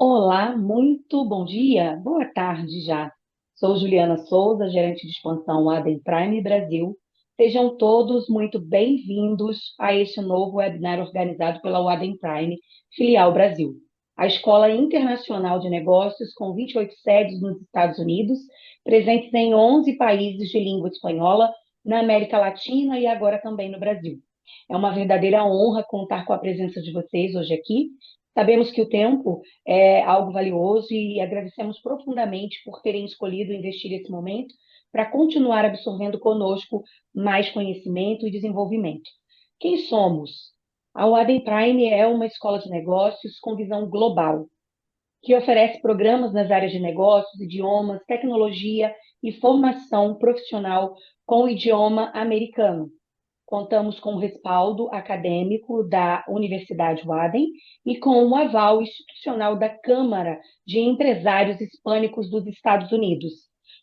Olá, muito bom dia, boa tarde já. Sou Juliana Souza, gerente de expansão Adem Prime Brasil. Sejam todos muito bem-vindos a este novo webinar organizado pela Adem Prime, filial Brasil. A Escola Internacional de Negócios, com 28 sedes nos Estados Unidos, presentes em 11 países de língua espanhola, na América Latina e agora também no Brasil. É uma verdadeira honra contar com a presença de vocês hoje aqui. Sabemos que o tempo é algo valioso e agradecemos profundamente por terem escolhido investir esse momento para continuar absorvendo conosco mais conhecimento e desenvolvimento. Quem somos? A Wadden Prime é uma escola de negócios com visão global, que oferece programas nas áreas de negócios, idiomas, tecnologia e formação profissional com o idioma americano. Contamos com o respaldo acadêmico da Universidade Wadden e com o aval institucional da Câmara de Empresários Hispânicos dos Estados Unidos,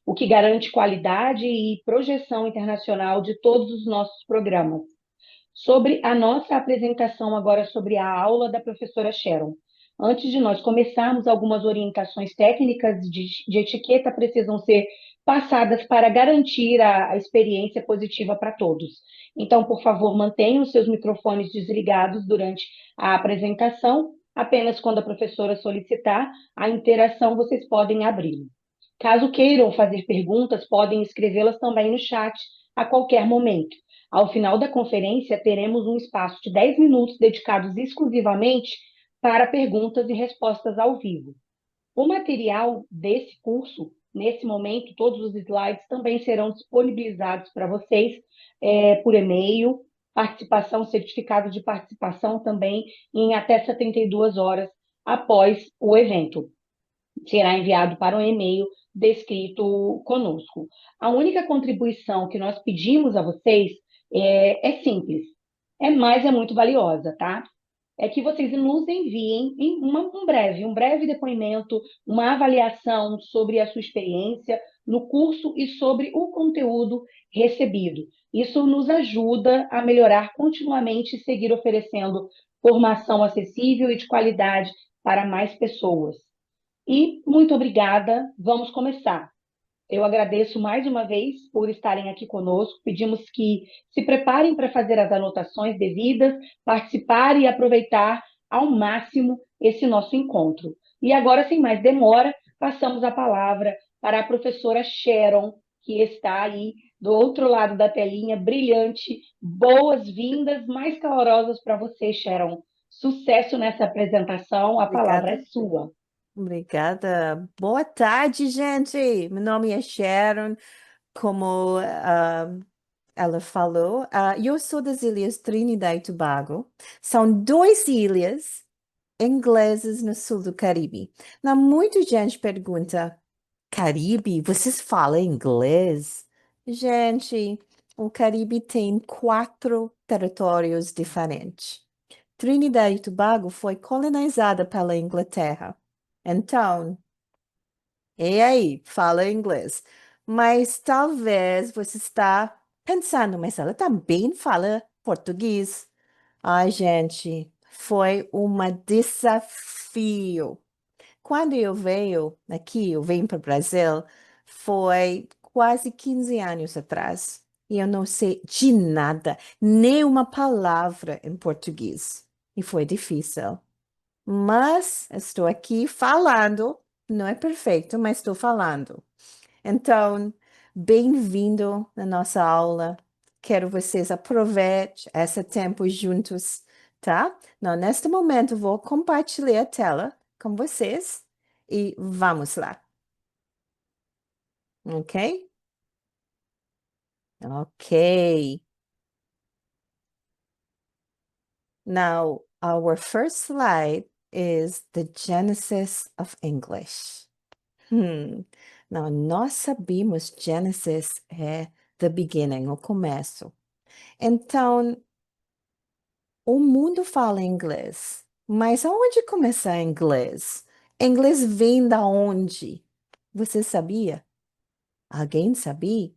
o que garante qualidade e projeção internacional de todos os nossos programas. Sobre a nossa apresentação agora sobre a aula da professora Sharon. Antes de nós começarmos, algumas orientações técnicas de etiqueta precisam ser passadas para garantir a experiência positiva para todos. Então, por favor, mantenham seus microfones desligados durante a apresentação. Apenas quando a professora solicitar a interação, vocês podem abri-lo. Caso queiram fazer perguntas, podem escrevê-las também no chat a qualquer momento. Ao final da conferência, teremos um espaço de 10 minutos dedicados exclusivamente para perguntas e respostas ao vivo. O material desse curso, nesse momento, todos os slides também serão disponibilizados para vocês por e-mail, participação, certificado de participação também em até 72 horas após o evento. Será enviado para um e-mail descrito conosco. A única contribuição que nós pedimos a vocês é simples, mas é muito valiosa, tá? É que vocês nos enviem um breve depoimento, uma avaliação sobre a sua experiência no curso e sobre o conteúdo recebido. Isso nos ajuda a melhorar continuamente e seguir oferecendo formação acessível e de qualidade para mais pessoas. E muito obrigada, vamos começar. Eu agradeço mais uma vez por estarem aqui conosco. Pedimos que se preparem para fazer as anotações devidas, participar e aproveitar ao máximo esse nosso encontro. E agora, sem mais demora, passamos a palavra para a professora Sharon, que está aí do outro lado da telinha, brilhante. Boas-vindas mais calorosas para você, Sharon. Sucesso nessa apresentação, a palavra é Obrigada. sua. Obrigada. Boa tarde, gente. Meu nome é Sharon. Como ela falou, eu sou das Ilhas Trinidad e Tobago. São duas ilhas inglesas no sul do Caribe. Não, muita gente pergunta, Caribe, vocês falam inglês? Gente, o Caribe tem quatro territórios diferentes. Trinidad e Tobago foi colonizada pela Inglaterra. Então, e aí, fala inglês. Mas talvez você está pensando, mas ela também fala português. Ai, gente, foi um desafio. Quando eu veio aqui, eu vim para o Brasil, foi quase 15 anos atrás. E eu não sei de nada, nem uma palavra em português. E foi difícil. Mas estou aqui falando, não é perfeito, mas estou falando. Então, bem-vindo na nossa aula. Quero vocês aproveitem esse tempo juntos, tá? Não, neste momento, vou compartilhar a tela com vocês e vamos lá, ok? Ok. Now, our first slide is the Genesis of English. Não, nós sabemos Genesis é the beginning, o começo. Então, o mundo fala inglês, mas aonde começar inglês? Inglês vem da onde? Você sabia? Alguém sabia?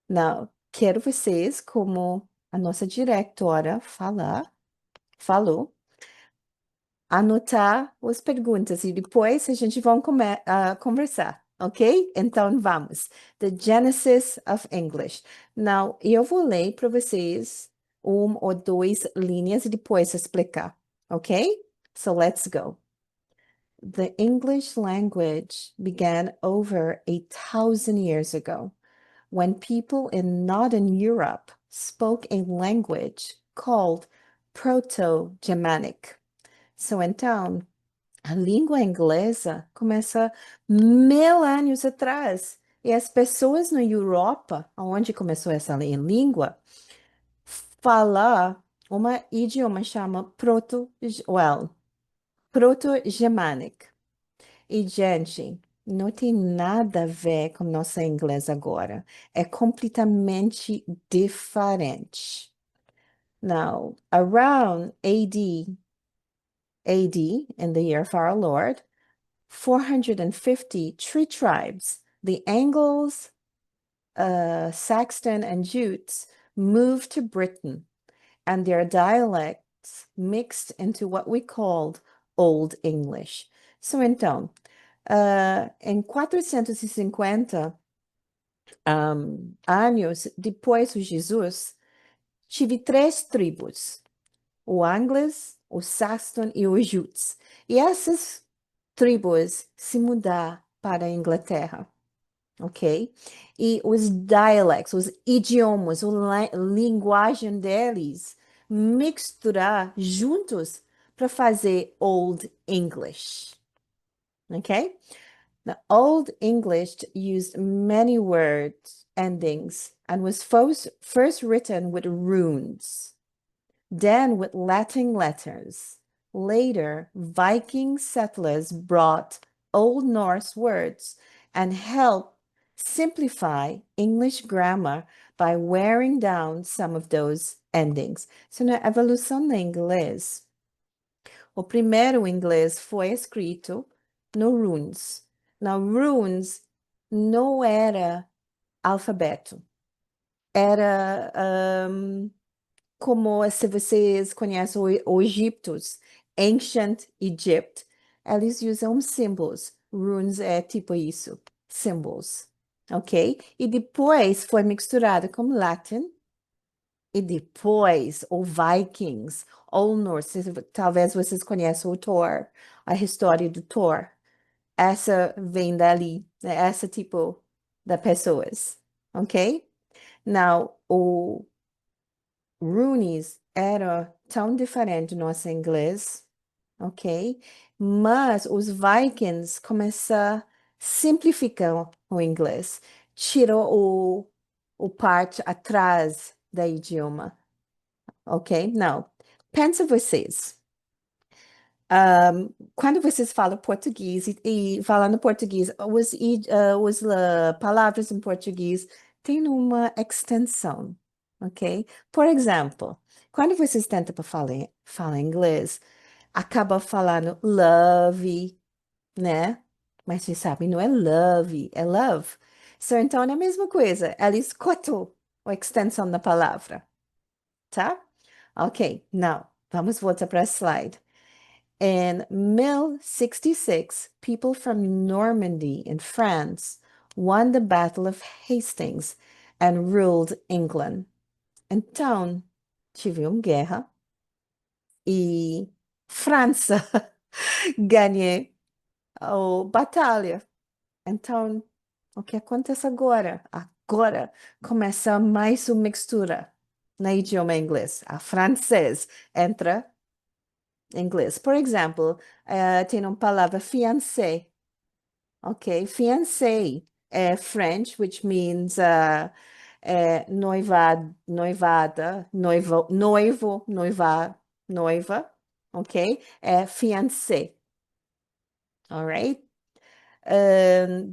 Não, quero vocês, como a nossa diretora falou, anotar as perguntas e depois a gente vai conversar, ok? Então vamos. The Genesis of English. Now, eu vou ler para vocês uma ou duas linhas e depois explicar, ok? So let's go. The English language began over 1,000 years ago when people in Northern Europe spoke a language called Proto-Germanic. So, então, a língua inglesa começa 1.000 anos atrás. E as pessoas na Europa, onde começou essa língua, falar uma idioma chama Proto-Germanic. E, gente, não tem nada a ver com nossa inglês agora. É completamente diferente. Now, around AD, in the year of our Lord, 450 tree tribes, the Angles, Saxon, and Jutes, moved to Britain, and their dialects mixed into what we called Old English. So, então, em 450 anos depois de Jesus, tive três tribos, o Angles, o Saxon e o Jutes. E essas tribos se mudar para a Inglaterra, ok? E os dialects, os idiomas, a linguagem deles misturar juntos para fazer Old English, ok? The Old English used many words endings and was first written with runes, then with Latin letters. Later, Viking settlers brought Old Norse words and helped simplify English grammar by wearing down some of those endings. So, na evolução do inglês, o primeiro inglês foi escrito no runes. Now, runes não era alfabeto. Era como se vocês conhecem o Egito, Ancient Egypt, eles usam símbolos. Runes é tipo isso, symbols, ok? E depois foi misturado com Latin, e depois o Vikings, ou Norse, talvez vocês conheçam o Thor, a história do Thor. Essa vem dali, né? Essa tipo de pessoas, ok? Now, o Runes era tão diferente do nosso inglês, ok? Mas os Vikings começaram a simplificar o inglês, tirou o parte atrás da idioma, ok? Não, pensa vocês. Quando vocês falam português e falando português, as palavras em português têm uma extensão, ok? Por exemplo, quando vocês tentam para falar inglês, acaba falando love, né? Mas vocês sabem, não é love, é love. So, então é a mesma coisa, eles cortam a extensão da palavra, tá? Ok, now, vamos voltar para a slide. In 1066, people from Normandy in France won the Battle of Hastings and ruled England. Então, tive uma guerra e França ganhou a batalha. Então, o que acontece agora? Agora começa mais uma mistura na idioma inglês. A francês entra inglês. Por exemplo, tem uma palavra fiancé, ok? Fiancé é French, which means noivada, noivo, noiva, ok? É fiancé, all right?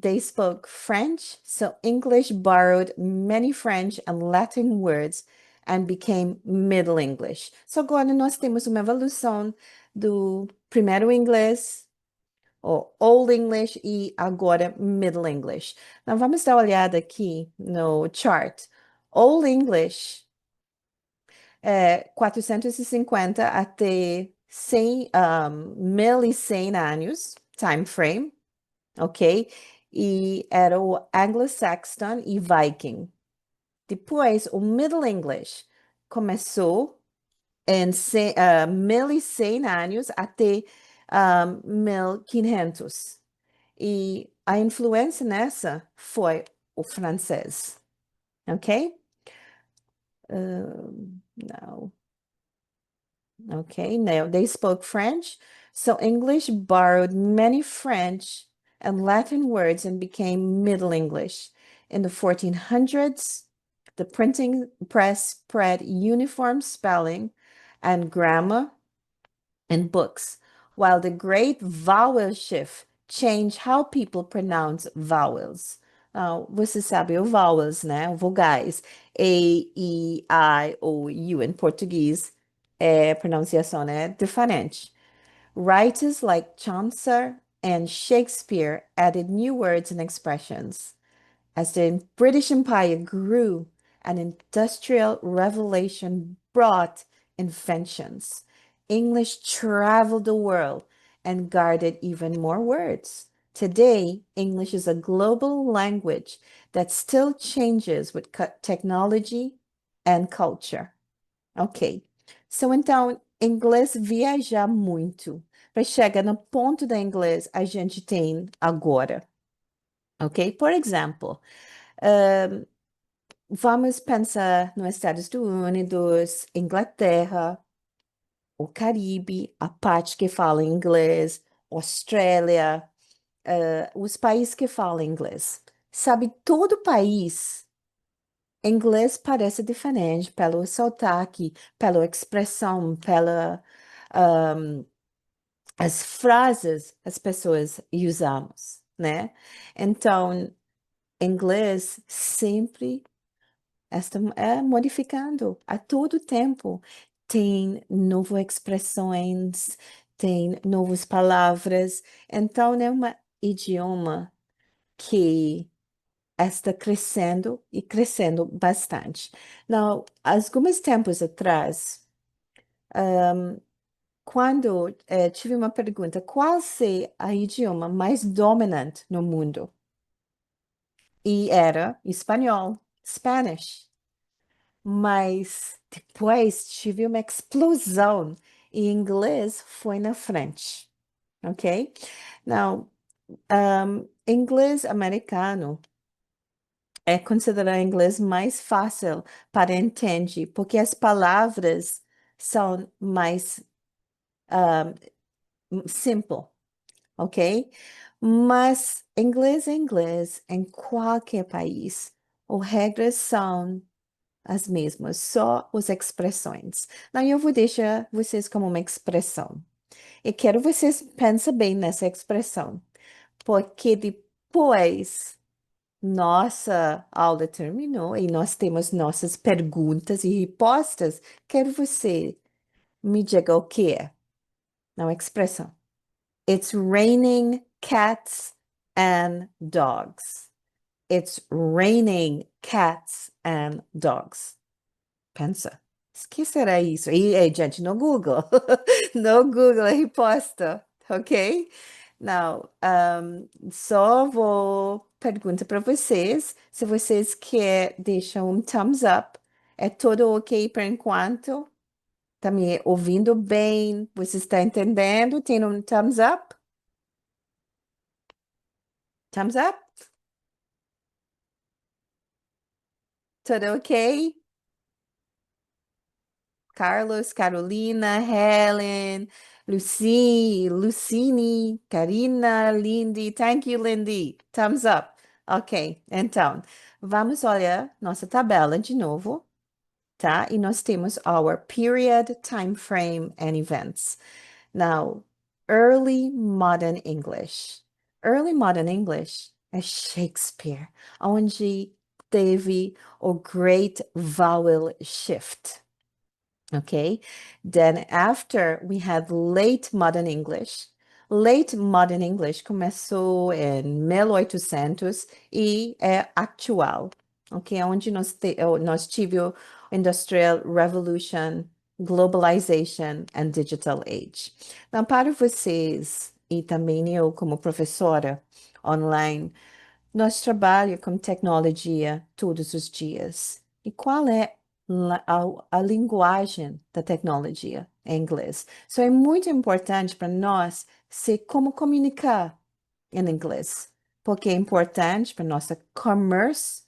They spoke French, so English borrowed many French and Latin words and became Middle English. So agora nós temos uma evolução do primeiro inglês, ou Old English, e agora Middle English. Então vamos dar uma olhada aqui no chart. Old English é 450 até 1.100 anos, time frame, ok? E era o Anglo-Saxon e Viking. Depois, o Middle English começou em 1.100 anos até 1500. E a influência nessa foi o francês, ok? No. Okay, no, they spoke French. So English borrowed many French and Latin words and became Middle English. In the 1400s, the printing press spread uniform spelling and grammar in books, while the great vowel shift changed how people pronounce vowels. Você sabe o vowels, né? Vogais. A, E, I, O, U em português. Pronunciação é diferente. Writers like Chaucer and Shakespeare added new words and expressions. As the British Empire grew, an industrial revolution brought inventions. English traveled the world and guarded even more words. Today, English is a global language that still changes with technology and culture. Ok. Então, inglês viajar muito. Para chegar no ponto da inglês a gente tem agora. Ok? Por exemplo, vamos pensar nos Estados Unidos, Inglaterra, o Caribe, a parte que fala inglês, Austrália, os países que falam inglês. Sabe, todo país, inglês parece diferente pelo sotaque, pela expressão, pela as frases as pessoas usamos, né? Então, inglês sempre está modificando a todo tempo. Tem novas expressões, tem novas palavras. Então, é um idioma que está crescendo e crescendo bastante. Não, alguns tempos atrás, quando tive uma pergunta, qual é o idioma mais dominante no mundo? E era espanhol, Spanish. Mas depois tive uma explosão e inglês foi na frente, ok? Now, inglês americano é considerado inglês mais fácil para entender, porque as palavras são mais simples, ok? Mas inglês é inglês em qualquer país. As regras são as mesmas, só as expressões. Não, eu vou deixar vocês como uma expressão. E quero vocês pensem bem nessa expressão, porque depois nossa aula terminou e nós temos nossas perguntas e respostas. Quero você me diga o que é. Não, expressão. It's raining cats and dogs. It's raining cats and dogs. Pensa. O que será isso? E, gente, no Google. No Google a resposta, ok? Não, só vou perguntar para vocês. Se vocês querem deixar um thumbs up. É tudo ok por enquanto? Tá me ouvindo bem? Você está entendendo? Tem um thumbs up? Thumbs up? Tudo ok? Carlos, Carolina, Helen, Lucy, Lucine, Karina, Lindy. Thank you, Lindy. Thumbs up. Ok, então, vamos olhar nossa tabela de novo, tá? E nós temos our period, time frame, and events. Now, early modern English. Early modern English é Shakespeare, onde teve o Great Vowel Shift. Okay, then after we have late modern English. Late modern English começou em 1800 e é atual, ok? Onde nós tivemos Industrial Revolution Globalization and Digital Age. Então, para vocês e também eu como professora online, nós trabalhamos com tecnologia todos os dias. E qual é a linguagem da tecnologia? É inglês. Isso é muito importante para nós ser como comunicar em inglês, porque é importante para nossa commerce,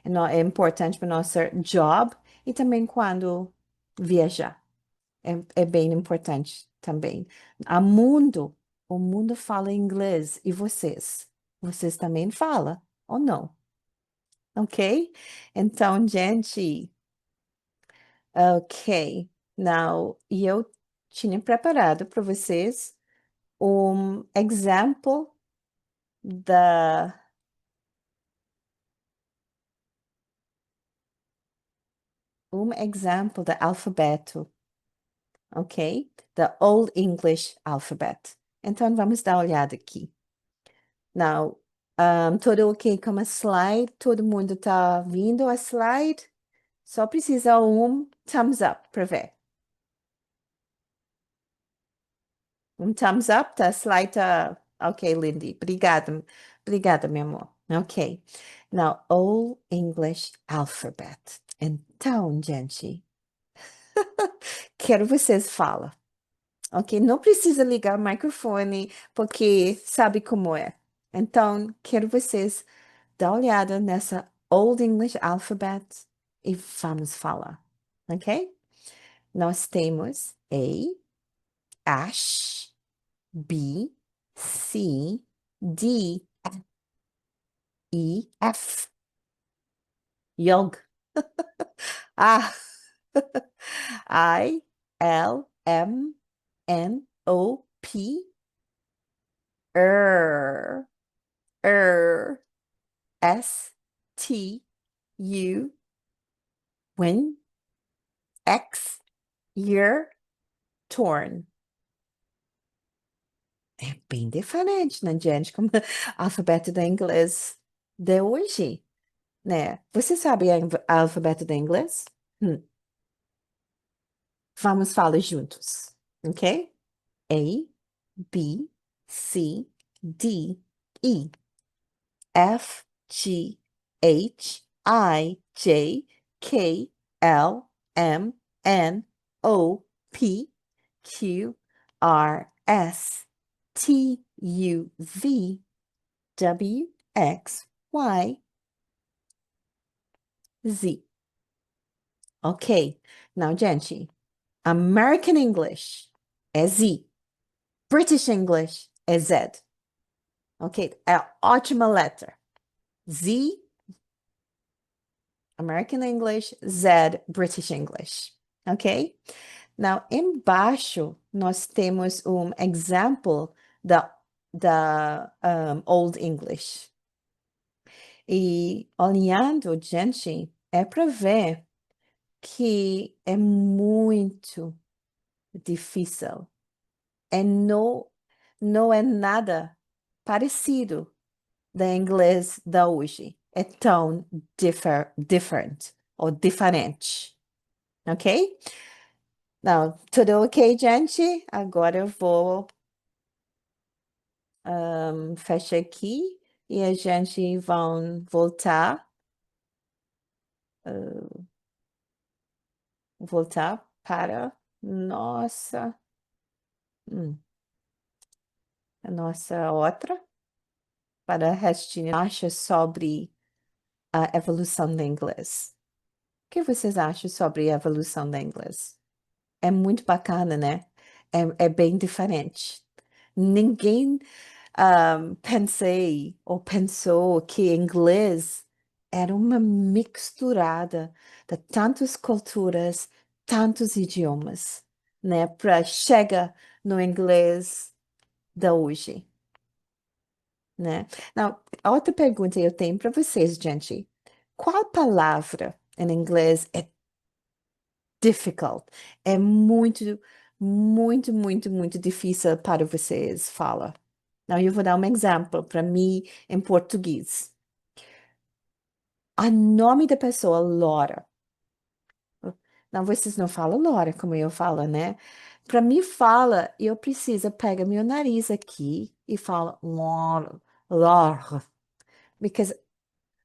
é importante para nossa job e também quando viajar. É bem importante também. O mundo fala inglês e vocês? Vocês também falam ou não? Ok? Então, gente, ok. Now, eu tinha preparado para vocês um exemplo da alfabeto, ok? Da Old English Alphabet. Então, vamos dar uma olhada aqui. Now, tudo ok com a slide? Todo mundo tá vindo a slide? Só precisa um thumbs up para ver. Um thumbs up, tá? A slide tá... Ok, Lindy. Obrigada. Obrigada, meu amor. Ok. Now, Old English Alphabet. Então, gente, quero vocês falam. Ok? Não precisa ligar o microfone, porque sabe como é. Então, quero vocês dar uma olhada nessa Old English Alphabet e vamos falar. Ok? Nós temos A, ash, B, C, D, E, F. Yog. Ah, I, L, M, N, O, P, R, R, S, T, U, Win, X, Year, Torn. É bem diferente, né, gente? Como o alfabeto do inglês de hoje, né? Você sabe o alfabeto do inglês? Hum. Vamos falar juntos, ok? A, B, C, D, E, F, G, H, I, J, K, L, M, N, O, P, Q, R, S, T, U, V, W, X, Y, Z. Ok. Now, gente, American English é Z. British English é Z. Ok? É ótima letra. Z, American English, Z, British English. Ok? Now, embaixo, nós temos um exemplo da Old English. E olhando, gente, é para ver que é muito difícil. Não é nada parecido da inglês da hoje. É tão different ou diferente. Ok? Não, tudo ok, gente? Agora eu vou fechar aqui e a gente vai voltar, voltar para nossa, hum, a nossa outra, para a restinho acha sobre a evolução do inglês. O que vocês acham sobre a evolução do inglês? É muito bacana, né? É bem diferente. Ninguém pensei ou pensou que inglês era uma misturada de tantas culturas, tantos idiomas, né? Para chegar no inglês de hoje, né? Não, outra pergunta eu tenho para vocês, gente. Qual palavra em inglês é difficult? É muito difícil para vocês falar. Não, eu vou dar um exemplo para mim em português. O nome da pessoa, Laura. Não, vocês não falam Lora como eu falo, né? Para mim fala, eu preciso pegar meu nariz aqui e falo Lora, Lora, because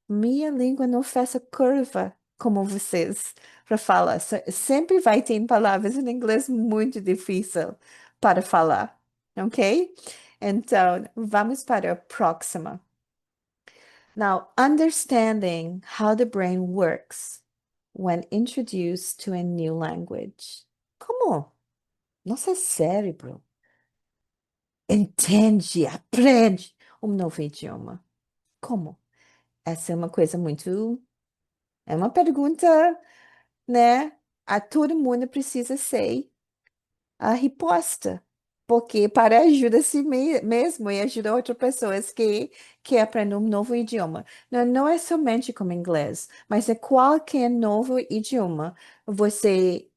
minha língua não faz a curva como vocês para falar. Sempre vai ter palavras em inglês muito difícil para falar, ok? Então, vamos para a próxima. Now, understanding how the brain works when introduced to a new language. Como nosso cérebro entende, aprende um novo idioma? Como? Essa é uma coisa muito. É uma pergunta, né? A todo mundo precisa ser a resposta. Porque para ajudar a si mesmo e ajudar outras pessoas que aprendem um novo idioma. Não, não é somente como inglês, mas é qualquer novo idioma você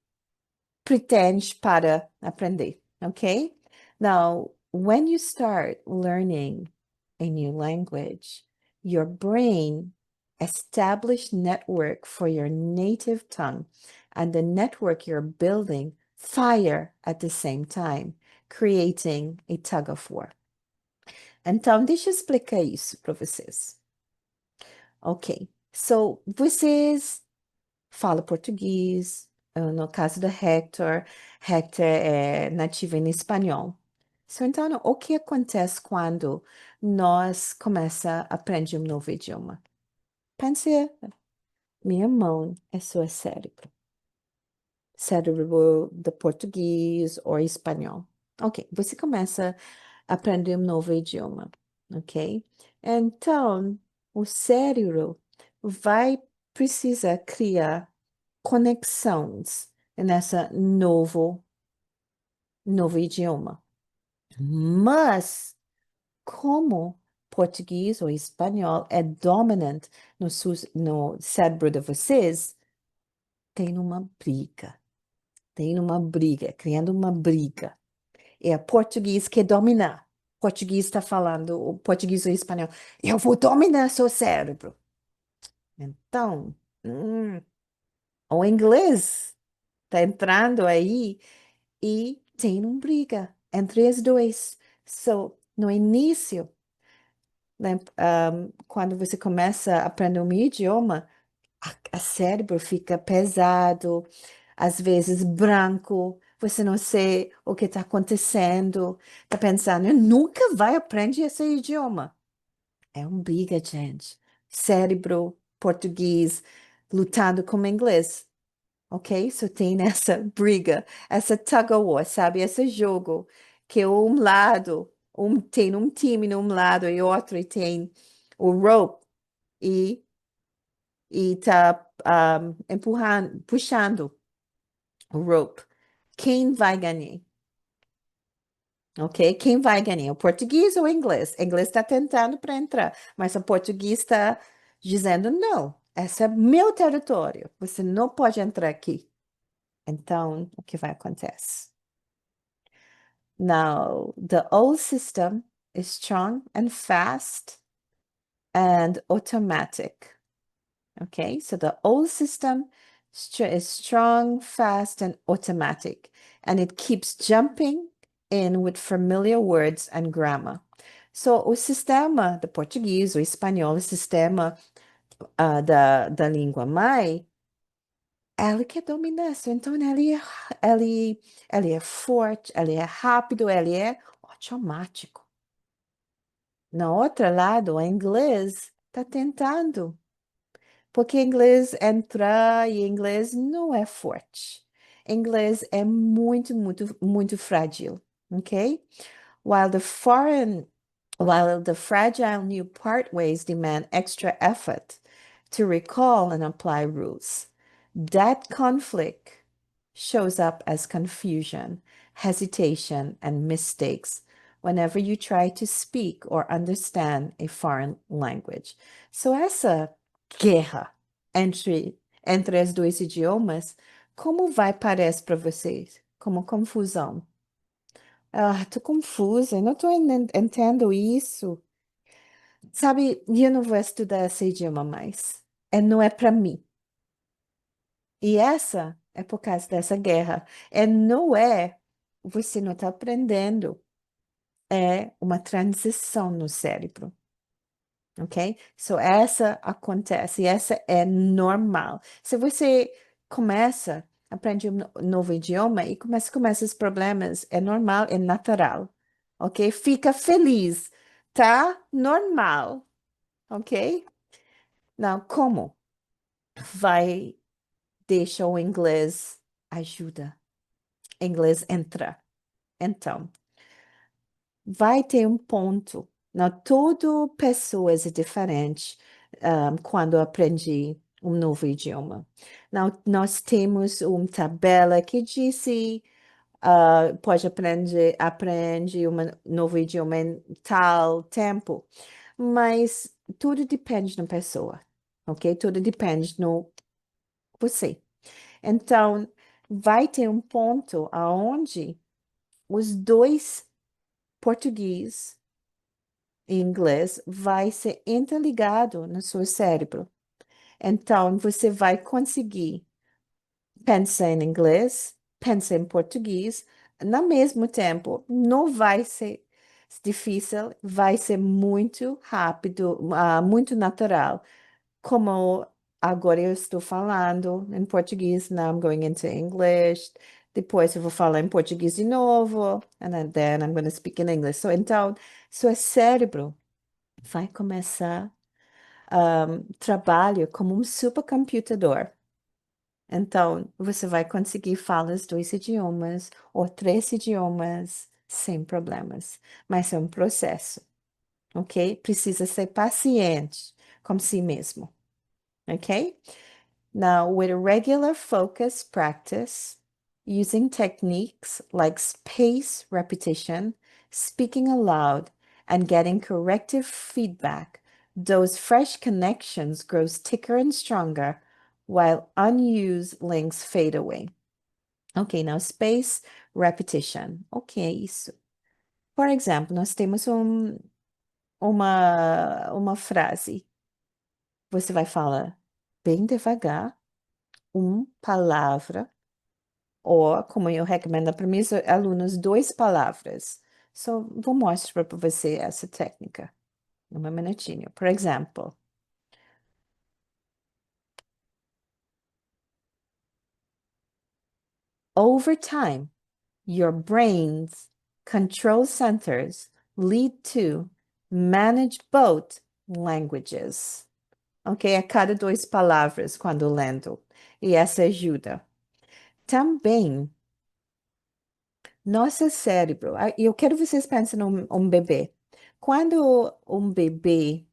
pretende para aprender, okay? Now, when you start learning a new language, your brain establish network for your native tongue, and the network you're building fire at the same time, creating a tug of war. Então, deixa eu explicar isso para vocês. Ok, so vocês falam português, no caso do Hector, Hector é nativo em espanhol. So, então, o que acontece quando nós começamos a aprender um novo idioma? Pense, minha mão é seu cérebro. Cérebro do português ou espanhol. Ok, você começa a aprender um novo idioma, ok? Então, o cérebro vai precisar criar conexões nessa novo idioma. Mas, como português ou espanhol é dominante no cérebro de vocês, tem uma briga. Tem uma briga, criando uma briga. É português que dominar. Português está falando, o português ou espanhol. Eu vou dominar seu cérebro. Então, o inglês está entrando aí e tem uma briga entre os dois. So, no início, né, quando você começa a aprender um idioma, a cérebro fica pesado, às vezes branco, você não sei o que está acontecendo, está pensando, eu nunca vai aprender esse idioma. É uma briga, gente. Cérebro, português, lutando com o inglês. Ok? So tem essa briga, essa tug of war, sabe? Esse jogo que um lado, tem um time num lado e outro e tem o rope e, e tá empurrando, puxando o rope. Quem vai ganhar? Ok? Quem vai ganhar? O português ou o inglês? O inglês está tentando para entrar, mas o português está dizendo não. Esse é meu território. Você não pode entrar aqui. Então, o que vai acontecer? Now, the old system is strong and fast and automatic. Okay, so the old system is strong, fast, and automatic, and it keeps jumping in with familiar words and grammar. So, o sistema do português, o espanhol, o sistema da língua mãe, ela quer dominar. So, então, ele é forte, ele é rápido, ele é automático. No outro lado, o inglês está tentando. Porque inglês entrar e inglês não é forte. Inglês é muito, muito, muito frágil, ok? While the fragile new partways demand extra effort to recall and apply rules, that conflict shows up as confusion, hesitation, and mistakes whenever you try to speak or understand a foreign language. So, essa guerra entre os dois idiomas, como vai parecer para vocês? Como confusão? Ah, tô confusa, não tô entendendo isso. Sabe, eu não vou estudar esse idioma mais. Não é para mim. E essa É por causa dessa guerra. Não é, você não está aprendendo, é uma transição no cérebro, ok? Essa acontece, essa é normal. Se você aprende um novo idioma e com esses problemas, é normal, é natural, ok? Fica feliz, tá? Normal, ok? Não, como vai deixar o inglês ajuda? Inglês entra. Então, vai ter um ponto. Não, tudo pessoas é diferente quando aprendi um novo idioma. Não, nós temos uma tabela que diz pode aprende um novo idioma em tal tempo, mas tudo depende da pessoa, ok? Tudo depende no você. Então, vai ter um ponto aonde os dois, português e inglês, vai ser interligado no seu cérebro. Então, você vai conseguir pensar em inglês, pensar em português, no mesmo tempo. Não vai ser difícil, vai ser muito rápido, muito natural. Como agora eu estou falando em português, now I'm going into English. Depois eu vou falar em português de novo, and then I'm going to speak in English. Então, seu cérebro vai começar trabalho como um supercomputador. Então, você vai conseguir falar os dois idiomas ou três idiomas sem problemas. Mas é um processo, ok? Precisa ser paciente com si mesmo, ok? Now, with a regular focus practice, using techniques like space repetition, speaking aloud, and getting corrective feedback, those fresh connections grow thicker and stronger while unused links fade away. Ok, now space repetition. Ok, isso. Por exemplo, nós temos uma frase. Você vai falar bem devagar uma palavra, ou, como eu recomendo para meus alunos, duas palavras. Vou mostrar para você essa técnica. Um minutinho. Por exemplo, over time, your brain's control centers lead to manage both languages. Ok? A cada duas palavras quando lendo. E essa ajuda. Também nosso cérebro, eu quero que vocês pensem num um bebê. Quando um bebê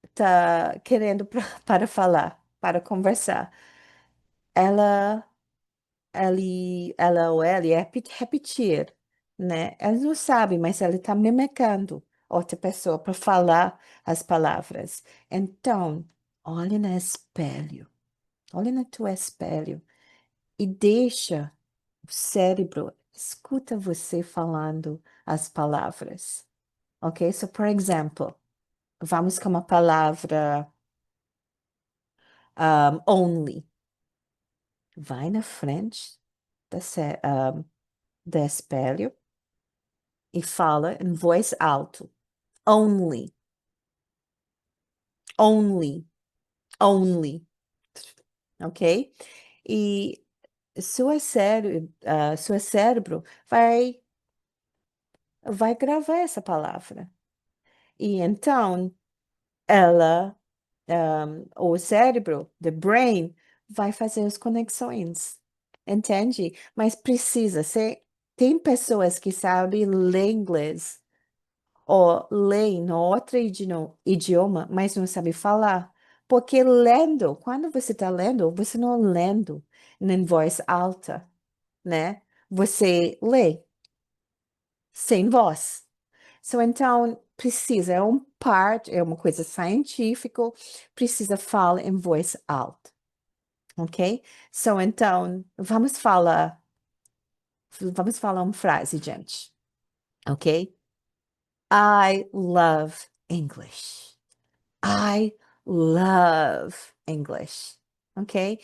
está querendo para falar, para conversar, ela, ela ou ele é repetir, né? Ela não sabe, mas ela está mimicando outra pessoa para falar as palavras. Então, olhe no espelho, olhe no teu espelho e deixa o cérebro escuta você falando as palavras, ok? Por exemplo, vamos com uma palavra only. Vai na frente da espelho e fala em voz alto. Only, only, only, ok? E seu cérebro vai gravar essa palavra. E então, ela o cérebro, the brain, vai fazer as conexões, entende? Mas precisa ser. Tem pessoas que sabem ler inglês ou ler no outro idioma, mas não sabem falar. Porque lendo, quando você está lendo, você não lendo em voz alta, né? Você lê sem voz. Então, precisa, é uma coisa científica, precisa falar em voz alta, ok? Então, vamos falar uma frase, gente, ok? I love English. I love English, ok?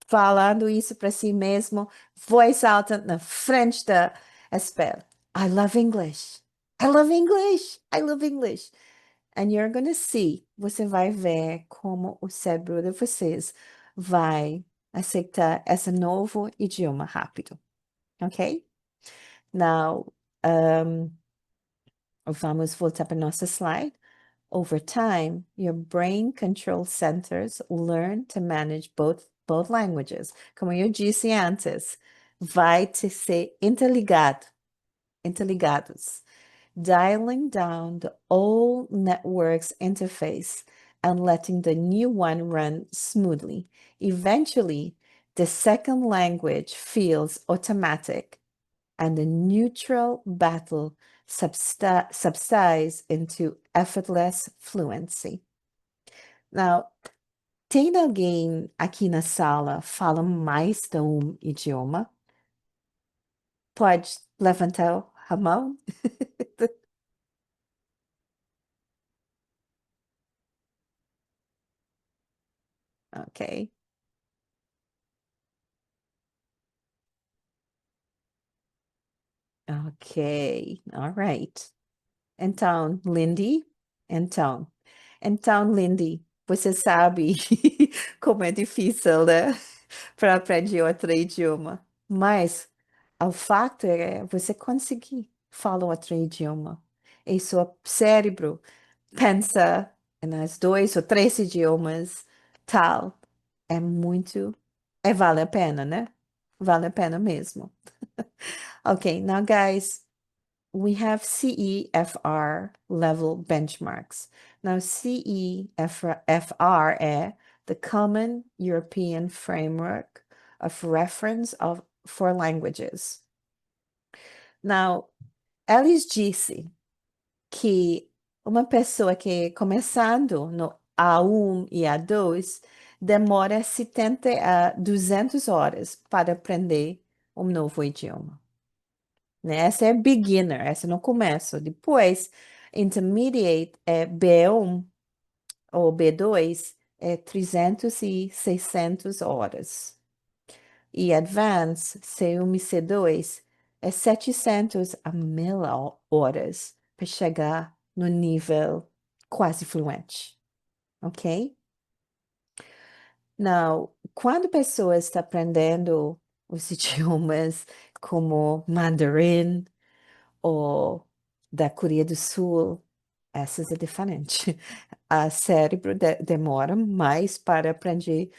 falando isso para si mesmo, voz alta na frente da espelho. I love English. I love English. I love English. And you're gonna see, você vai ver como o cérebro de vocês vai aceitar esse novo idioma rápido, ok? Now, um, vamos voltar para nossa slide. Over time, your brain control centers learn to manage both languages. Como eu disse antes, vai te ser interligados, dialing down the old network's interface and letting the new one run smoothly. Eventually, the second language feels automatic and the neutral battle subsides into effortless fluency. Now, tem alguém aqui na sala fala mais de um idioma? Pode levantar a mão? Ok, ok, all right. Então, Lindy, então, Lindy, você sabe como é difícil, né? Para aprender outro idioma. Mas o fato é você conseguir falar outro idioma. E seu cérebro pensa nas dois ou três idiomas, tal. É muito, vale a pena, né? Vale a pena mesmo. Okay, now guys, we have CEFR level benchmarks. Now, CEFR the Common European Framework of Reference for Languages. Now, eles disse que uma pessoa que começando no A1 e A2 demora 70 a 200 horas para aprender um novo idioma, né? Essa é beginner, essa é no começo. Depois, intermediate é B1 ou B2 é 300 e 600 horas. E advanced, C1 e C2 é 700 a 1000 horas para chegar no nível quase fluente, ok? Now, quando a pessoa está aprendendo os idiomas como mandarim, ou da Coreia do Sul, essas é diferente. A cérebro demora mais para aprender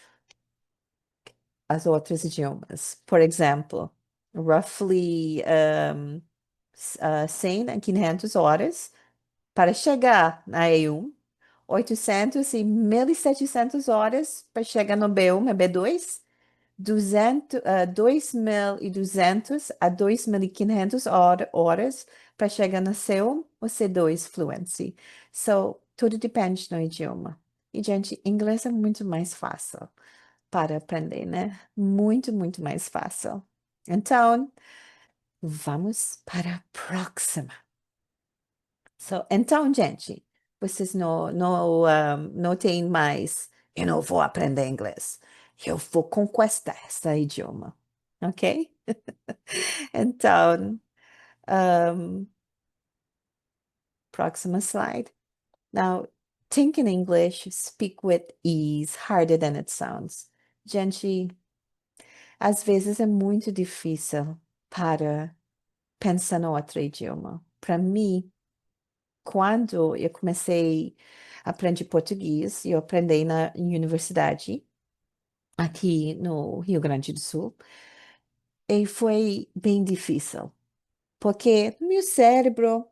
as outros idiomas. Por exemplo, roughly 100 a 500 horas para chegar na E1, 800 e 1700 horas para chegar no B1 e B2, 2.200 a 2.500 horas para chegar no C1 ou C2 Fluency. So, tudo depende do idioma. E, gente, inglês é muito mais fácil para aprender, né? Muito, muito mais fácil. Então, vamos para a próxima. Então, gente, vocês não têm mais, eu não vou aprender inglês. Eu vou conquistar esse idioma, ok? Então, um, próxima slide. Now, think in English, speak with ease, harder than it sounds. Gente, às vezes é muito difícil para pensar no outro idioma. Para mim, quando eu comecei a aprender português, eu aprendi na universidade, aqui no Rio Grande do Sul, e foi bem difícil, porque meu cérebro,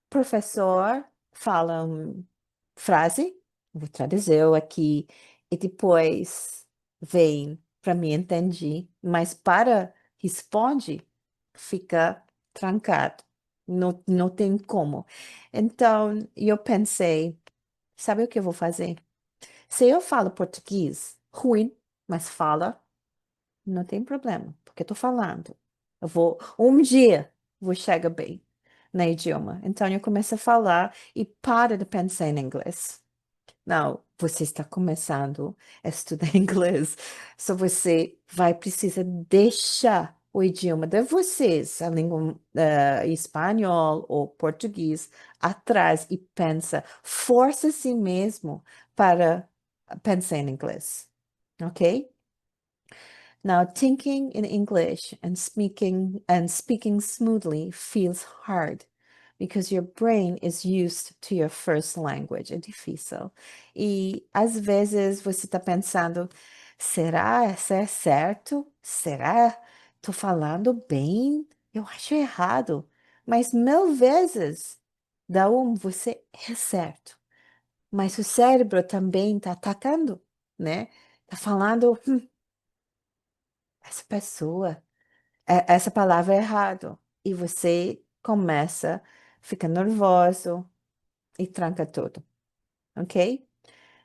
professor, fala uma frase, vou traduzir aqui, e depois vem para mim entender, mas para responde, fica trancado, não tem como. Então, eu pensei, sabe o que eu vou fazer? Se eu falo português ruim, mas fala, não tem problema, porque eu tô falando. Um dia, vou chegar bem no idioma. Então, eu começo a falar e para de pensar em inglês. Não, você está começando a estudar inglês. Só você vai precisar deixar o idioma de vocês, a língua espanhol ou português, atrás e pensa, força a si mesmo para pensar em inglês, ok? Now, thinking in English and speaking smoothly feels hard because your brain is used to your first language. É difícil. E às vezes você está pensando, será isso é certo? Será? Tô falando bem? Eu acho errado. Mas mil vezes, você é certo. Mas o cérebro também está atacando, né? Tá falando, essa pessoa. Essa palavra é errado. E você começa, fica nervoso e tranca tudo, ok?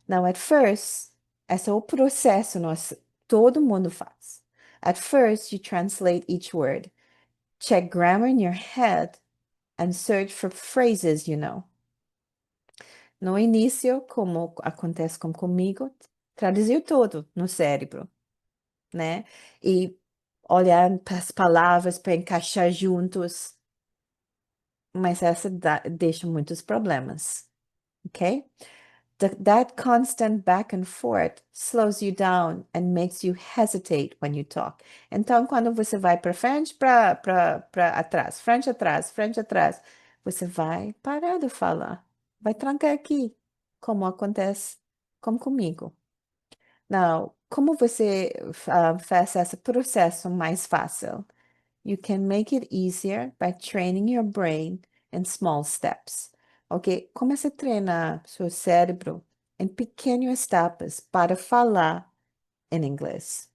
Now, at first, esse é o processo nosso, todo mundo faz. At first, you translate each word, check grammar in your head, and search for phrases you know. No início, como acontece comigo, traduziu tudo no cérebro, né? E olhar para as palavras para encaixar juntos. Mas essa deixa muitos problemas, ok? That constant back and forth slows you down and makes you hesitate when you talk. Então, quando você vai para frente, para atrás, frente, atrás, você vai parar de falar, vai trancar aqui, como acontece como comigo. Now, como você faz esse processo mais fácil? You can make it easier by training your brain in small steps. Ok? Comece a treinar seu cérebro em pequenas etapas para falar em inglês.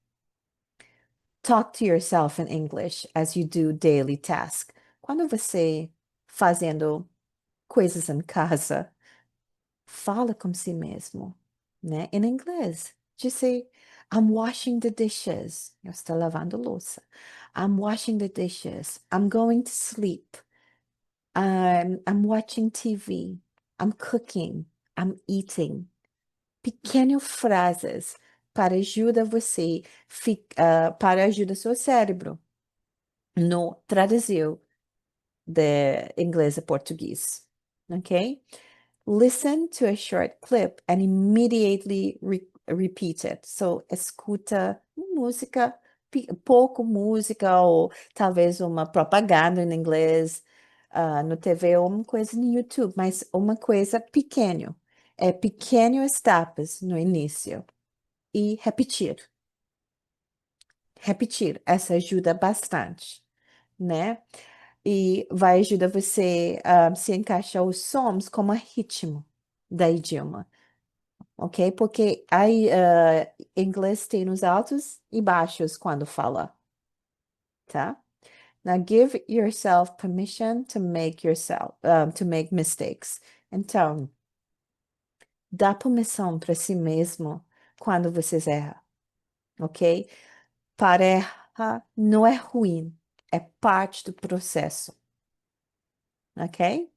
Talk to yourself in English as you do daily tasks. Quando você fazendo coisas em casa, fala com si mesmo, né? Em inglês. Dizer, I'm washing the dishes. Eu estou lavando louça. I'm washing the dishes. I'm going to sleep. I'm watching TV. I'm cooking. I'm eating. Pequenas frases para ajudar você, para ajudar seu cérebro no traduzir de inglês a português. Ok? Listen to a short clip and immediately repeat it. So, escuta música, pouco música, ou talvez uma propaganda em inglês, no TV, ou uma coisa no YouTube, mas uma coisa pequena. É pequenas etapas no início. E repetir. Repetir. Essa ajuda bastante, né? E vai ajudar você a se encaixar os sons como ritmo da idioma, ok? Porque aí, inglês tem os altos e baixos quando fala, tá? Now give yourself permission to make mistakes. Então, dá permissão para si mesmo quando vocês erram, ok? Para errar não é ruim, é parte do processo, ok?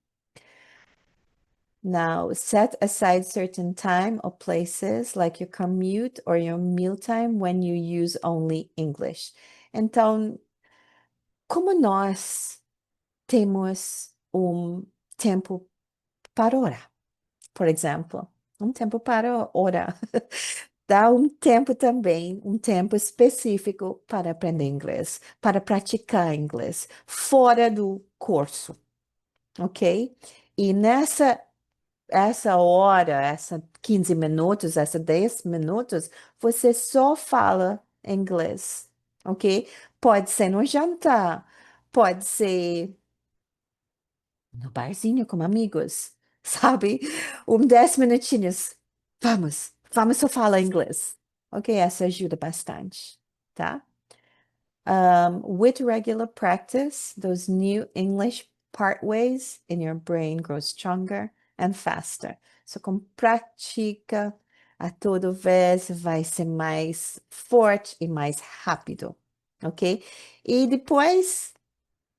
Now, set aside certain time or places like your commute or your mealtime when you use only English. Então, como nós temos um tempo para orar, por exemplo, um tempo para orar, dá um tempo também, um tempo específico para aprender inglês, para praticar inglês, fora do curso, ok? E essa hora, essa 15 minutos, essa 10 minutos, você só fala inglês, ok? Pode ser no jantar, pode ser no barzinho com amigos, sabe? 10 minutinhos. Vamos só falar inglês, ok? Essa ajuda bastante, tá? With regular practice, those new English pathways in your brain grow stronger and faster. So, com prática, a toda vez vai ser mais forte e mais rápido, ok? E depois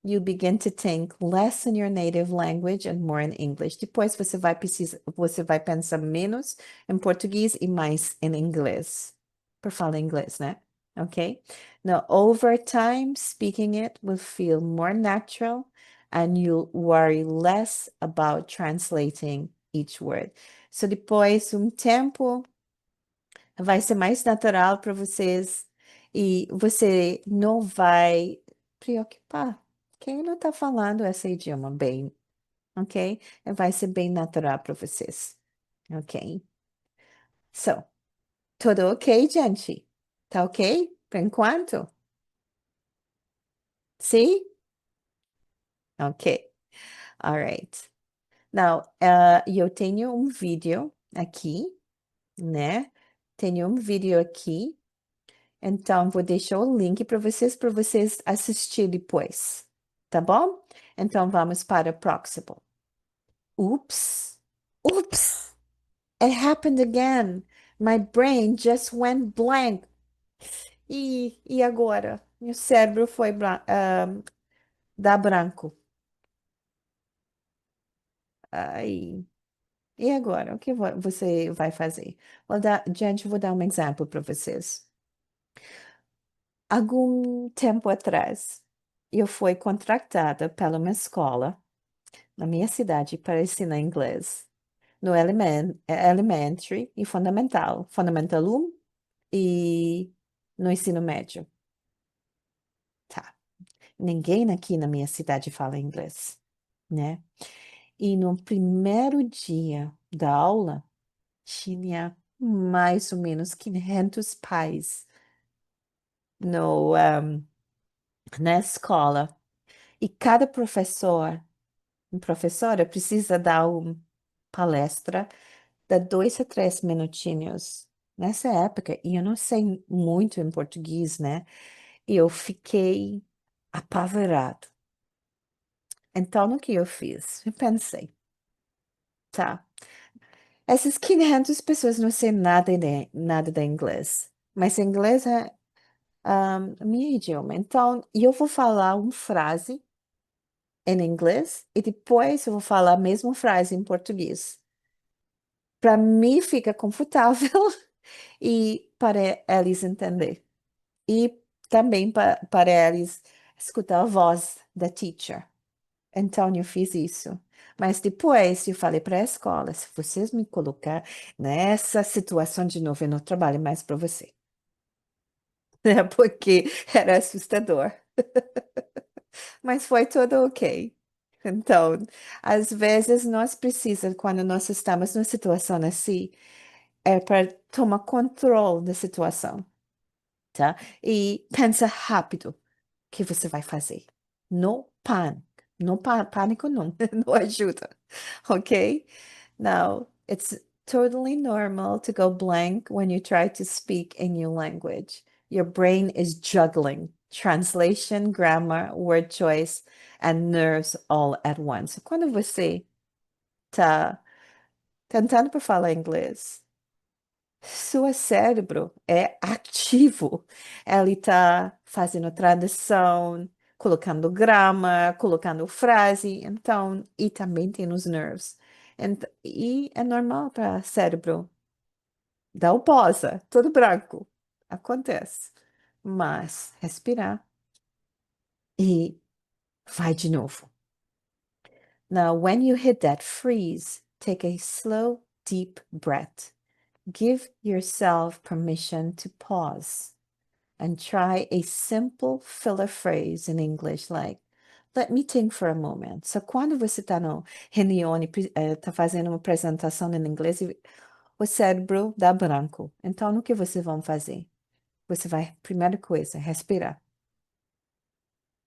you begin to think less in your native language and more in English. Depois você vai pensar menos em português e mais em inglês. Por falar inglês, né? Okay? Now, over time, speaking it will feel more natural and you'll worry less about translating each word. So, depois, tempo, vai ser mais natural para vocês e você não vai preocupar. Quem não está falando esse idioma bem, ok? Vai ser bem natural para vocês, ok? So, tudo ok, gente? Tá ok? Por enquanto? Sim? Ok. All right. Now, eu tenho vídeo aqui, né? Tenho vídeo aqui. Então, vou deixar o link para vocês assistir depois, tá bom? Então, vamos para o próximo. Oops, oops, it happened again. My brain just went blank. E agora? Meu cérebro foi dá branco. Ai, e agora? O que você vai fazer? Gente, vou dar um exemplo para vocês. Algum tempo atrás, eu fui contratada pela uma escola na minha cidade para ensinar inglês no elementary e fundamental, fundamental 1 e no ensino médio. Tá. Ninguém aqui na minha cidade fala inglês, né? E no primeiro dia da aula, tinha mais ou menos 500 pais no, na escola. E cada professora precisa dar uma palestra de 2 a 3 minutinhos. Nessa época, e eu não sei muito em português, né? E eu fiquei apavorado. Então, o que eu fiz? Eu pensei, tá, essas 500 pessoas não sei nada de inglês, mas inglês é meu idioma. Então, eu vou falar uma frase em inglês e depois eu vou falar a mesma frase em português. Para mim fica confortável e para eles entender. E também para eles escutar a voz da teacher. Então eu fiz isso. Mas depois eu falei para a escola, se vocês me colocar nessa situação de novo, eu não trabalho mais para você. Porque era assustador. Mas foi tudo ok. Então, às vezes nós precisamos, quando nós estamos numa situação assim, é para tomar controle da situação, tá? E pensa rápido o que você vai fazer. No pânico. No pânico não, não ajuda, ok? Now, it's totally normal to go blank when you try to speak a new language. Your brain is juggling translation, grammar, word choice, and nerves all at once. Quando você tá tentando para falar inglês, seu cérebro é ativo. Ele está fazendo tradução, colocando grama, colocando frase, então, e também tem os nervos. E é normal para cérebro dar o pausa, tudo branco. Acontece. Mas respirar e vai de novo. Now, when you hit that freeze, take a slow, deep breath. Give yourself permission to pause and try a simple filler phrase in English like, let me think for a moment. So, quando você está no reunião e está fazendo uma apresentação em inglês, o cérebro dá branco. Então, o que vocês vão fazer? Você vai, primeira coisa, respirar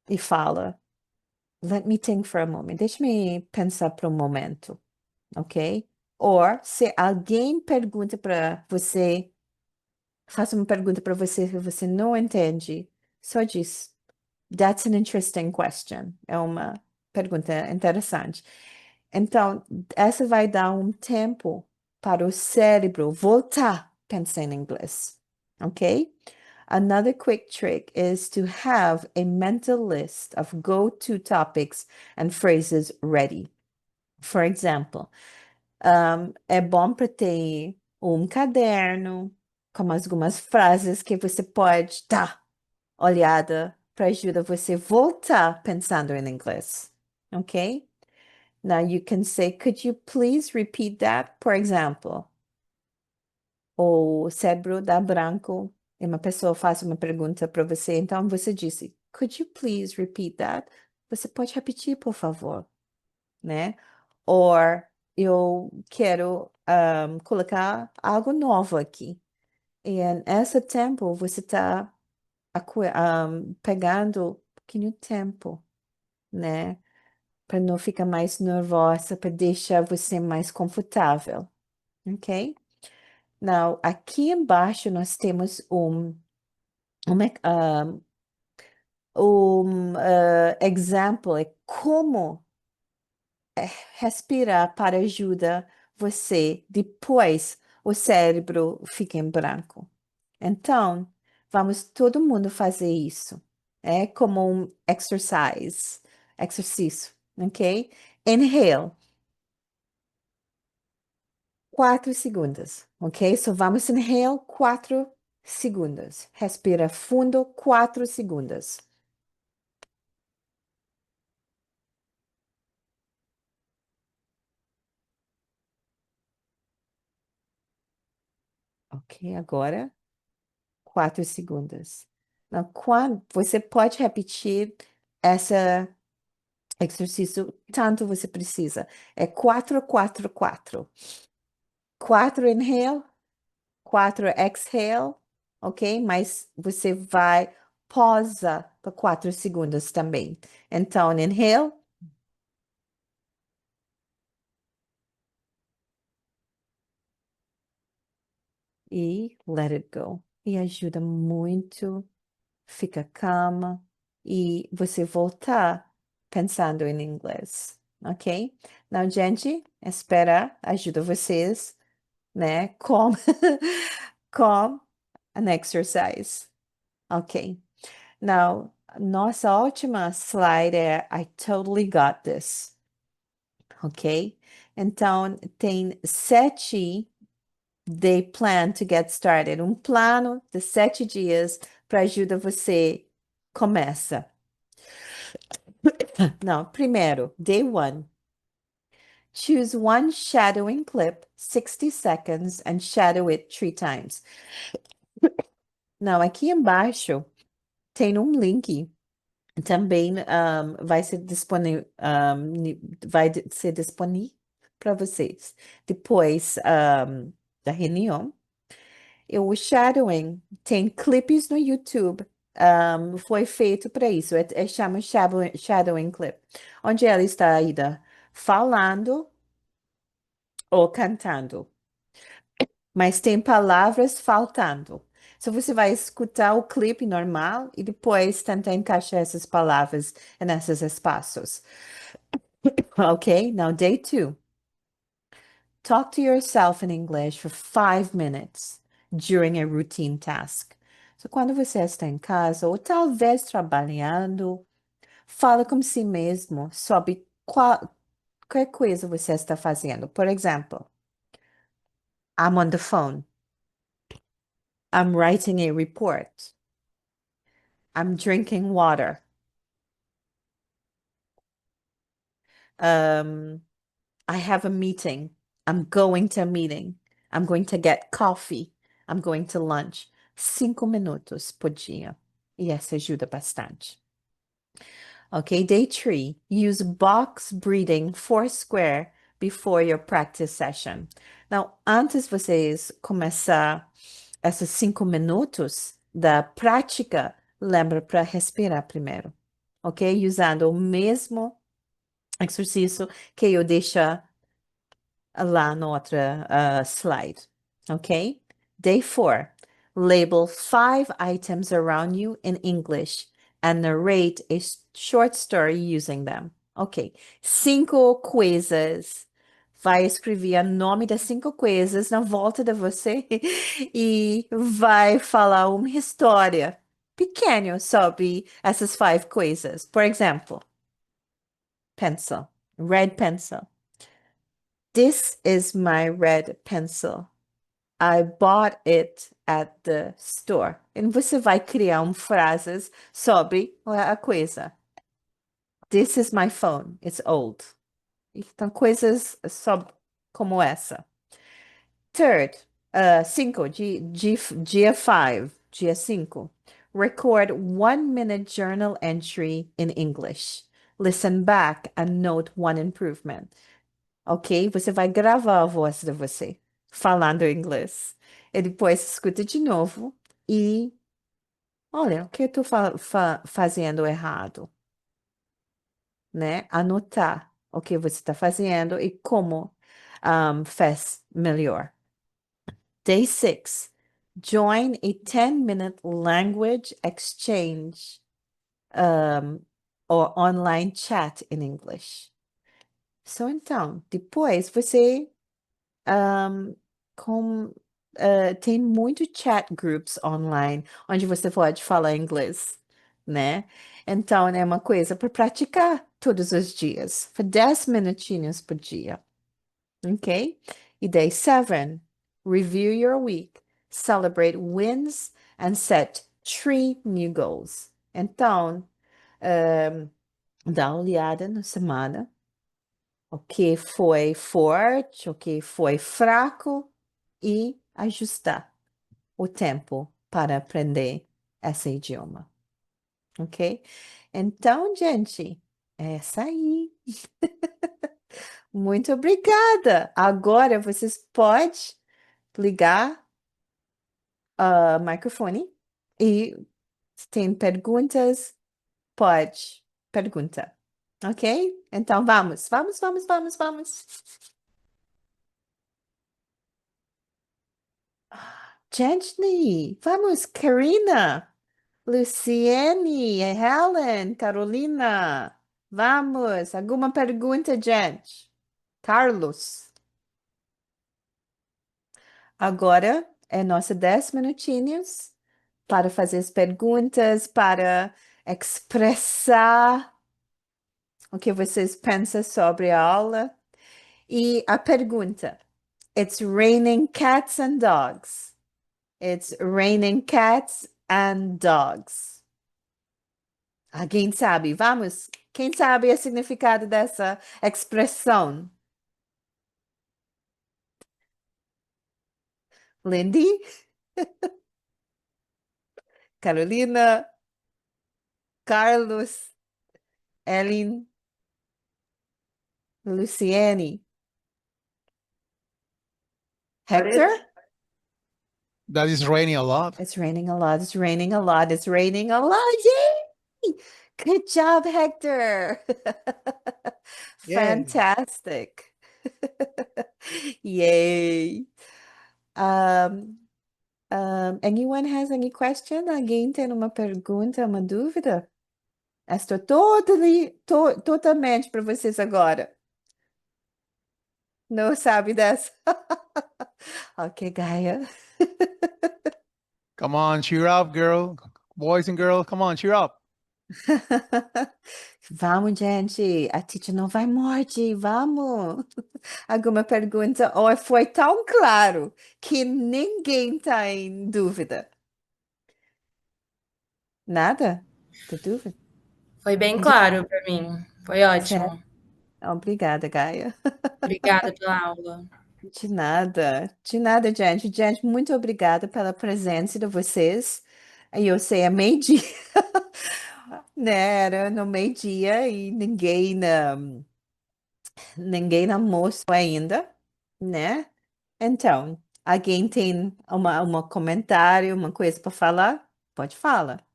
e fala, let me think for a moment. Deixa-me pensar por um momento, ok? Ou, se alguém pergunta para você, faça uma pergunta para você que você não entende, só diz, that's an interesting question. É uma pergunta interessante. Então, essa vai dar um tempo para o cérebro voltar a pensar em inglês, ok? Another quick trick is to have a mental list of go-to topics and phrases ready. For example, é bom para ter um caderno com algumas frases que você pode dar olhada para ajudar você voltar pensando em inglês. Ok? Now you can say, could you please repeat that? For example, o cérebro dá branco e uma pessoa faz uma pergunta para você, então você disse, could you please repeat that? Você pode repetir, por favor, né? Or eu quero colocar algo novo aqui. E nesse tempo você está pegando um pouquinho tempo, né? Para não ficar mais nervosa, para deixar você mais confortável, ok? Now, aqui embaixo nós temos exemplo, é como respirar para ajuda você depois o cérebro fica em branco. Então, vamos todo mundo fazer isso. É como um exercício, ok? Inhale, 4 segundos, ok? So vamos inhale 4 segundos. Respira fundo 4 segundos. Ok, agora 4 segundos. Now, você pode repetir esse exercício tanto você precisa. É 4, 4, 4. 4 inhale, 4 exhale, ok? Mas você vai pausa por 4 segundos também. Então, inhale. E let it go. E ajuda muito, fica calma e você voltar pensando em inglês, ok? Now, gente, espera, ajuda vocês, né? Com, com an exercise, ok? Now, nossa última slide é I totally got this, ok? Então, tem 7 They plan to get started. Um plano de 7 dias para ajudar você. Começa. Não, primeiro, day 1. Choose one shadowing clip, 60 seconds, and shadow it 3 times. Não, aqui embaixo tem um link. Também vai ser disponível para vocês. Depois da reunião. E o shadowing tem clipes no YouTube. Foi feito para isso. Chama shadowing clip. Onde ela está ainda falando ou cantando. Mas tem palavras faltando. So você vai escutar o clipe normal e depois tentar encaixar essas palavras nesses espaços. Ok? Now, day 2. Talk to yourself in English for 5 minutes during a routine task. So, quando você está em casa ou talvez trabalhando, fala com si mesmo sobre qualquer coisa você está fazendo. Por exemplo, I'm on the phone. I'm writing a report. I'm drinking water. Um, I have a meeting. I'm going to a meeting. I'm going to get coffee. I'm going to lunch. 5 minutos por dia. E essa ajuda bastante. Ok, day 3. Use box breathing Foursquare before your practice session. Now, antes vocês começar esses 5 minutos da prática, lembra para respirar primeiro. Ok? Usando o mesmo exercício que eu deixo lá na outra slide. Ok? Day 4. Label 5 items around you in English and narrate a short story using them. Ok. 5 coisas vai escrever o nome das 5 coisas na volta de você e vai falar uma história pequena sobre essas 5 coisas. Por exemplo, pencil, red pencil. This is my red pencil. I bought it at the store. E você vai criar frases sobre a coisa. This is my phone. It's old. Então, coisas só como essa. Third, 5, dia 5, dia 5. Record 1 minute journal entry in English. Listen back and note one improvement. Ok? Você vai gravar a voz de você falando inglês. E depois escuta de novo e olha, o que eu estou fazendo errado, né? Anotar o que você está fazendo e como fez melhor. Day 6. Join a 10-minute language exchange or online chat in English. Então, depois você um, com, tem muito chat groups online onde você pode falar inglês, né? Então, é uma coisa para praticar todos os dias, por 10 minutinhos por dia, ok? E day 7, review your week, celebrate wins and set 3 new goals. Então, dá uma olhada na semana, o que foi forte, o que foi fraco e ajustar o tempo para aprender esse idioma, ok? Então, gente, é essa aí. Muito obrigada. Agora vocês podem ligar o microfone e se tem perguntas, pode perguntar, ok? Então vamos. Gente, vamos, Karina, Luciene, Helen, Carolina. Vamos, alguma pergunta, gente? Carlos. Agora é nossa 10 minutinhos para fazer as perguntas, para expressar o que vocês pensam sobre a aula. E a pergunta: It's raining cats and dogs. It's raining cats and dogs. Alguém sabe? Vamos. Quem sabe o significado dessa expressão? Lindy? Carolina? Carlos? Ellen? Luciene? Hector? That is raining a lot. It's raining a lot. It's raining a lot. It's raining a lot. Yay! Good job, Hector. Yay. Fantastic. Yay. Um, anyone has any question? Alguém tem uma pergunta, uma dúvida? Estou totalmente para vocês agora. Não sabe dessa? Ok, Gaia. Come on, cheer up, girl. Boys and girls, come on, cheer up. Vamos, gente. A Titi não vai morte. Vamos. Alguma pergunta? Ou foi tão claro que ninguém está em dúvida? Nada? De dúvida? Foi bem De- claro para mim. Foi Certo. ótimo. Obrigada, Gaia. Obrigada pela aula. De nada, gente. Gente, muito obrigada pela presença de vocês. Eu sei, é meio-dia, né? Era no meio-dia e ninguém almoçou ainda, né? Então, alguém tem uma comentário, uma coisa para falar? Pode falar.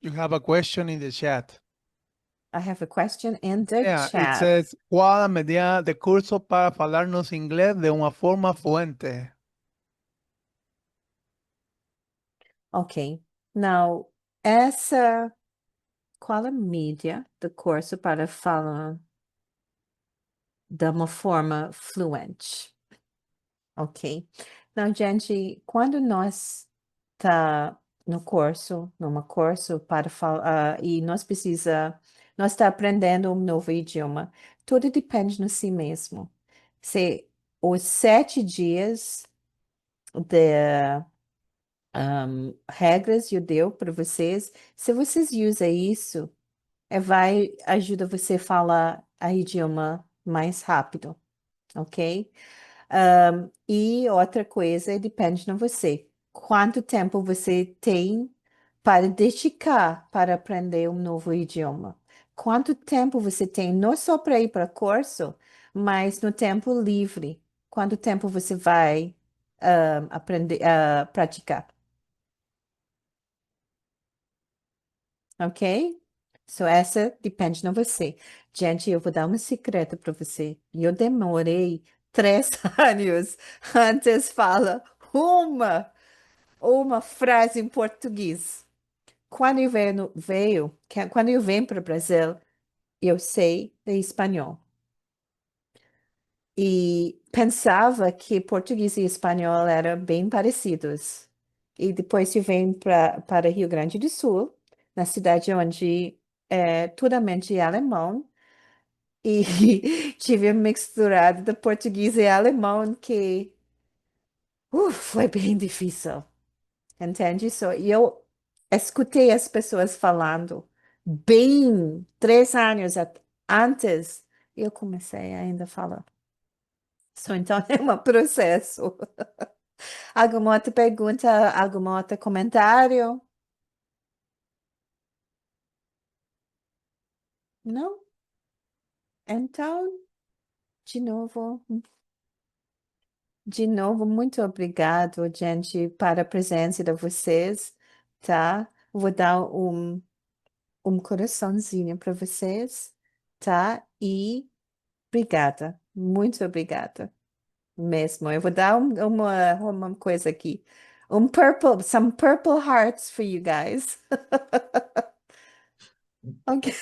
You have a question in the chat. I have a question in the Yeah, it chat. says, ¿cuál la medida de curso para falarnos inglés de una forma fluente? Ok. Now, essa, qual a mídia do curso para falar? de uma forma fluente, ok? Então, gente, quando nós tá no curso, numa curso para falar, e nós está aprendendo um novo idioma, tudo depende de si mesmo. Se os 7 dias de regras eu deu para vocês, se vocês usam isso, vai ajudar você a falar a idioma mais rápido, ok? E outra coisa, depende de você. Quanto tempo você tem para dedicar para aprender um novo idioma? Quanto tempo você tem, não só para ir para curso, mas no tempo livre? Quanto tempo você vai aprender a praticar? Ok? So, essa depende de você. Gente, eu vou dar um secreto para você. Eu demorei 3 anos antes fala uma frase em português. Quando eu quando eu venho para o Brasil, eu sei de espanhol. E pensava que português e espanhol eram bem parecidos. E depois eu venho para Rio Grande do Sul, na cidade onde é totalmente alemão, e tive misturado de português e alemão que foi bem difícil, entende? E eu escutei as pessoas falando bem 3 anos antes, eu comecei ainda a falar. Então é um processo. Alguma outra pergunta, algum outro comentário? Não? Então, de novo, muito obrigado, gente, para a presença de vocês, tá? Vou dar um coraçãozinho para vocês, tá? E obrigada, muito obrigada mesmo. Eu vou dar uma coisa aqui. Some purple hearts for you guys. Ok.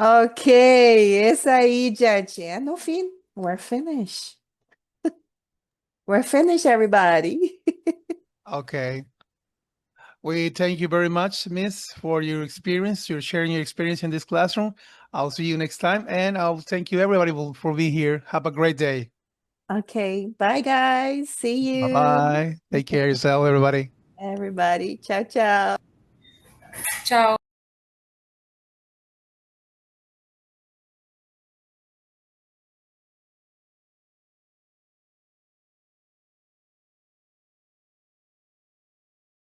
Ok, esse aí, gente. É no fim. We're finished. We're finished, everybody. Okay. We thank you very much, Miss, for your experience. You're sharing your experience in this classroom. I'll see you next time, and I'll thank you everybody for being here. Have a great day. Okay, bye, guys. See you. Bye-bye. Take care of yourself, everybody. Everybody. Ciao, ciao. Tchau.